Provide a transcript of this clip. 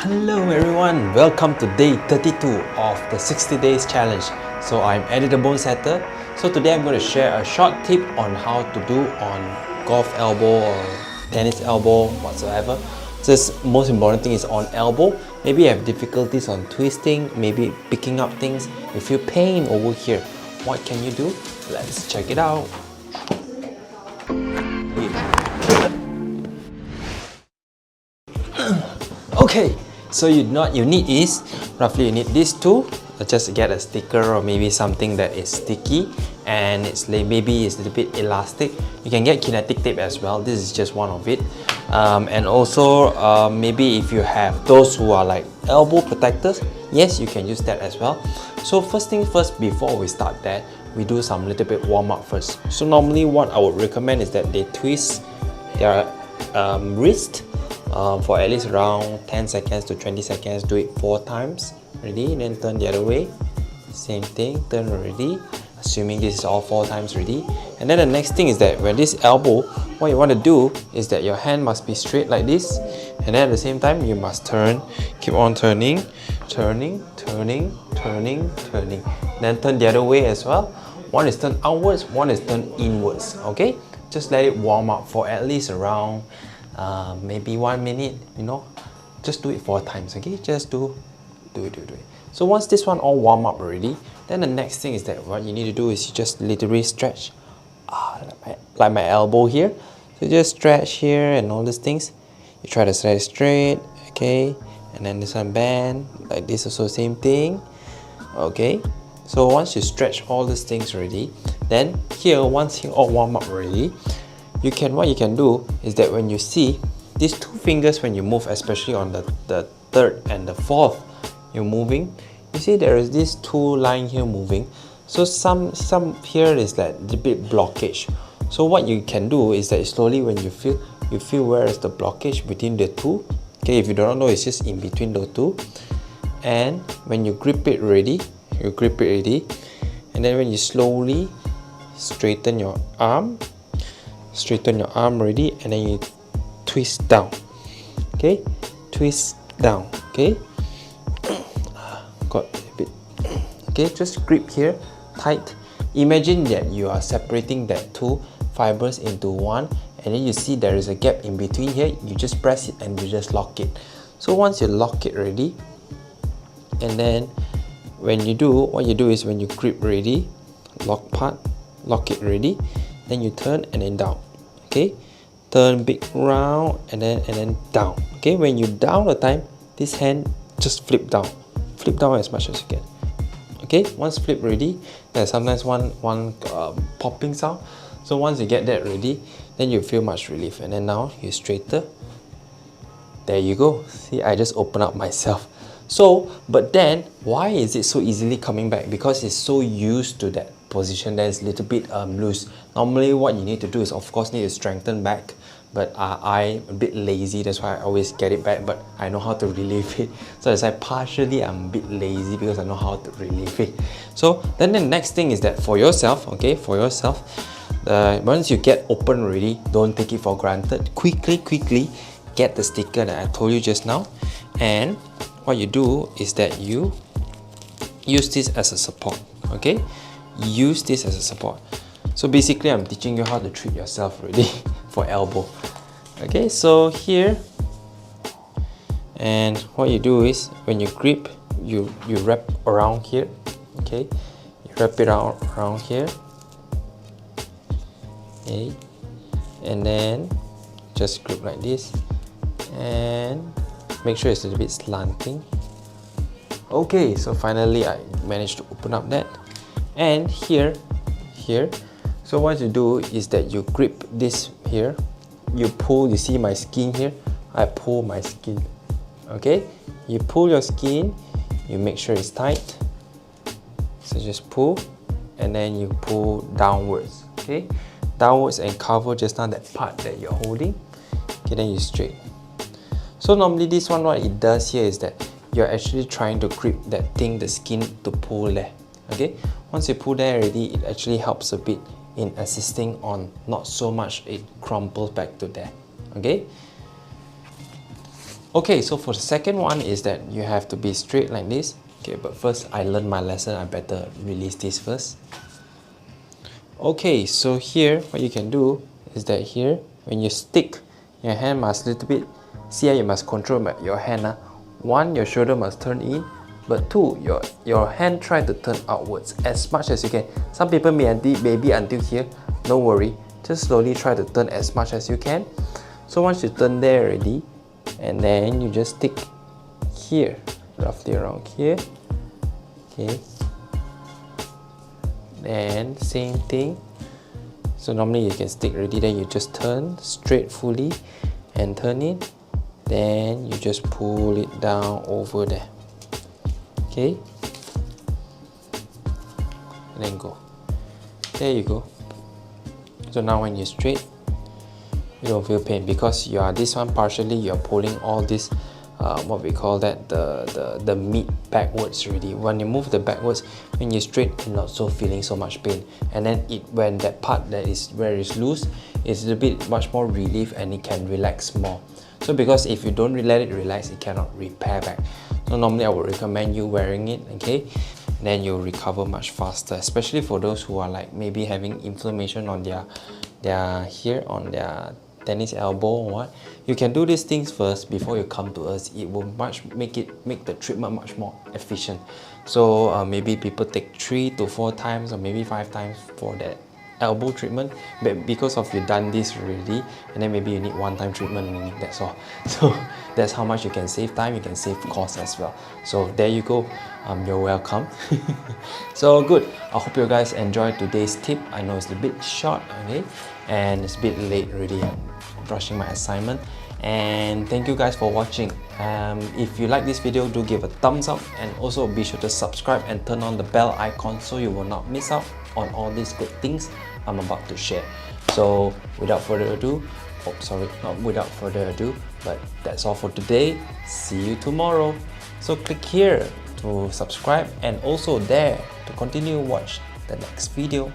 Hello everyone, welcome to day 32 of the 60 days challenge. So I'm Eddie the Bone Setter. So today I'm going to share a short tip on how to do on golf elbow or tennis elbow whatsoever. So this most important thing is on elbow. Maybe you have difficulties on twisting, maybe picking up things. You feel pain over here. What can you do? Let's check it out. Okay, so you need is roughly you need these two. Just get a sticker or maybe something that is sticky and maybe it's a little bit elastic. You can get kinetic tape as well. This is just one of it. And also maybe if you have those who are like elbow protectors, yes, you can use that as well. So first thing first, before we start that, we do some little bit warm up first. So normally what I would recommend is that they twist their wrist for at least around 10 seconds to 20 seconds. Do it 4 times. Ready? Then turn the other way. Same thing, turn already. Assuming this is all 4 times ready. And then the next thing is that when this elbow, what you want to do is that your hand must be straight like this. And then at the same time, you must turn. Keep on turning, turning, turning, turning, turning. Then turn the other way as well. One is turned outwards, one is turned inwards. Okay? Just let it warm up for at least around maybe 1 minute, you know. Just do it 4 times, okay? Just do it. So once this one all warm up already, then the next thing is that what you need to do is you just literally stretch like my elbow here. So just stretch here and all these things. You try to stretch straight, okay? And then this one bend, like this also same thing, okay? So once you stretch all these things already, then here, once you all warm up already, what you can do is that when you see these 2 fingers, when you move, especially on the 3rd and the 4th, you're moving, you see there is this 2 line here moving. So some here is like a bit blockage. So what you can do is that slowly when you feel where is the blockage between the 2. Okay, if you don't know, it's just in between the 2. And when you grip it already, and then when you slowly straighten your arm already, and then you twist down, okay, twist down, okay. Got a bit, okay. Just grip here tight. Imagine that you are separating that 2 fibers into one, and then you see there is a gap in between here. You just press it and you just lock it. So once you lock it already, and then when you do, what you do is when you grip already, lock it already, then you turn and then down, okay. Turn big round and then down, okay. When you down the time, this hand just flip down as much as you can, okay. Once flip ready, there's sometimes one popping sound. So once you get that ready, then you feel much relief. And then now you straighter. There you go. See, I just open up myself. So, but then why is it so easily coming back? Because it's so used to that position that is a little bit loose. Normally what you need to do is, of course, need to strengthen back, but I'm a bit lazy, that's why I always get it back, but I know how to relieve it. So it's like partially I'm a bit lazy because I know how to relieve it. So then the next thing is that for yourself, okay, once you get open already, don't take it for granted. Quickly get the sticker that I told you just now, and what you do is that you use this as a support, okay. Use this as a support. So basically I'm teaching you how to treat yourself already for elbow, okay. So here, and what you do is when you grip, you wrap around here, okay. You wrap it around here, okay, and then just grip like this and make sure it's a little bit slanting. Okay, so finally I managed to open up that. And here, so what you do is that you grip this here, you pull, you see my skin here, I pull my skin, okay. You pull your skin, you make sure it's tight, so just pull, and then you pull downwards, okay, downwards, and cover just now that part that you're holding, okay. Then you straight. So normally this one, what it does here is that you're actually trying to grip that thing, the skin, to pull there, okay. Once you pull there already, it actually helps a bit in assisting on not so much it crumples back to there, okay. Okay, so for the second one is that you have to be straight like this. Okay, but first I learned my lesson, I better release this first. Okay, so here what you can do is that here when you stick, your hand must little bit, see how you must control your hand. One, your shoulder must turn in, but two, your hand try to turn outwards as much as you can. Some people maybe until here, no worry, just slowly try to turn as much as you can. So once you turn there already, and then you just stick here, roughly around here. Okay, then same thing. So normally you can stick already, then you just turn straight fully and turn it, then you just pull it down over there. Okay, and then go. There you go. So now when you're straight, you don't feel pain because you are this one partially you're pulling all this what we call that the meat backwards already. When you move the backwards, when you're straight, you're not so feeling so much pain, and then when that part that is where it's loose, it's a bit much more relief and it can relax more. So because if you don't let it relax, it cannot repair back. So normally I would recommend you wearing it, okay? Then you'll recover much faster, especially for those who are like maybe having inflammation on their here on their tennis elbow or what. You can do these things first before you come to us. It will make the treatment much more efficient. So maybe people take 3 to 4 times or maybe 5 times for that elbow treatment, but because of you done this already, and then maybe you need 1-time treatment only, that's all. So that's how much you can save time, you can save cost as well. So there you go, you're welcome. So good, I hope you guys enjoyed today's tip. I know it's a bit short, okay, and it's a bit late already. I'm rushing my assignment, and thank you guys for watching. If you like this video, do give a thumbs up, and also be sure to subscribe and turn on the bell icon so you will not miss out on all these good things I'm about to share. So without further ado, not without further ado, but that's all for today. See you tomorrow. So click here to subscribe and also there to continue watch the next video.